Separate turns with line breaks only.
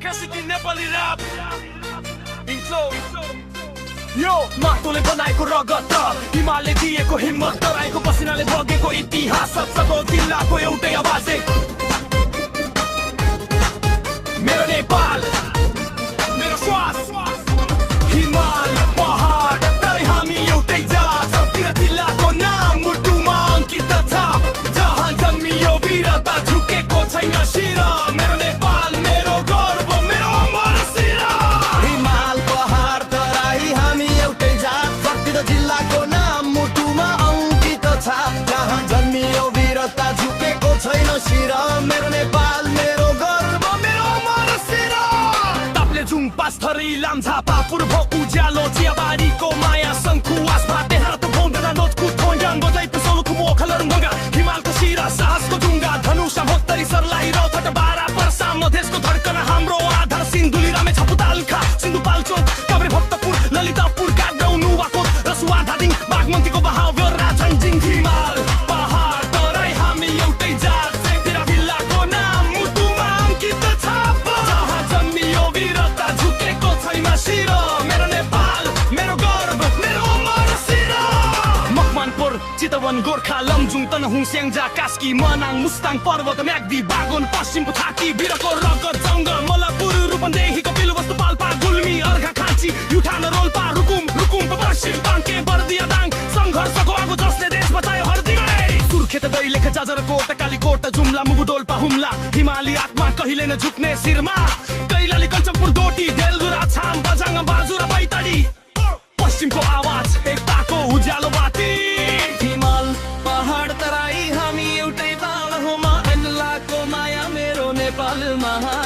Cassidy Nepali rap Intro Yo, माटोले बनाएको रगत हिमालले दिएको हिम्मत तराईको पसिनाले बगेको इतिहास सबको जिल्लाको एउटै आवाज मेरो नेपाल मेरो श्वास हिमाल पहाड तराई हामी एउटै जात सबतिर जिल्लाको नाम मुटुमा अंकित छ जहाँ जन्मियो वीरता झुकेको छैन शिर मेरो नेपाल मेरो गर्व मेरो अमर शिर
हिमाल पहाड तराई हामी एउटै जात सबतिर जिल्लाको नाम मुटुमा अंकित छ जहाँ जन्मियो वीरता झुकेको छैन शिर मेरो नेपाल मेरो गर्व मेरो अमर शिर
जुङ पास्थरी लाम्झापा पूर्व उज्यालो चियाबारीको माया शङ्खुवास भाते हात भौँदा नोटको थोन्डान बजाइ पुसौलो खुमो खलरङ्गा हिमालको शिरा साहसको जुङ्गा धनुषा भोक्तरी सरलाई रौथट बारा पर्सा मधेसको धड्कन हाम्रो आधार सिन्धुली रामे छपुताल्खा सिन्धुपाल्चोक काभ्रे भक्तपुर ललितपुर काठमाडौँ नुवाकोट रसुवा धादिङ बागमतीको बहाव्य राजनजिङ हिमाल पहाड तराई हामी एउटै जात तेरा जिल्लाको नाम मुटुमा अंकित छ जहाँ जन्मियो वीरता झुकेको छैन शिर मेरो नेपाल मेरो गर्व मेरो अमर शिर मकवानपुर चितवन गोर्खा लमजुङ तनहुङ स्याङ्जा कास्की मनाङ मुस्ताङ पर्वत म्याग्दी बागोन पश्चिमको थाकी वीरको रगत जङ्गल मलपुर रूपन्देहीको बिलवस्तु पाल्पा गुल्मी अर्घा खाँची युठान रोल्पा रुकुम पश्चिम बाङ्के बर्दिया दाङ सङ्घर्षको आगो जसले देश बचायो हर्दिगै सुर्खेत दैलेख जाजरकोट कालीकोट जुम्ला मुगुदोल्पा हुम्ला हिमाली आत्मा कहिले न झुक्ने शिरमा कैलाली कञ्चनपुर डोटी डेलधुरा छाम बझाङ बाजुर बैतडी पश्चिमको आवाज एकताको उज्यालो बाती
हिमाल पहाड तराई हामी एउटै ताल हो मा अल्लाहको माया मेरो नेपाल महा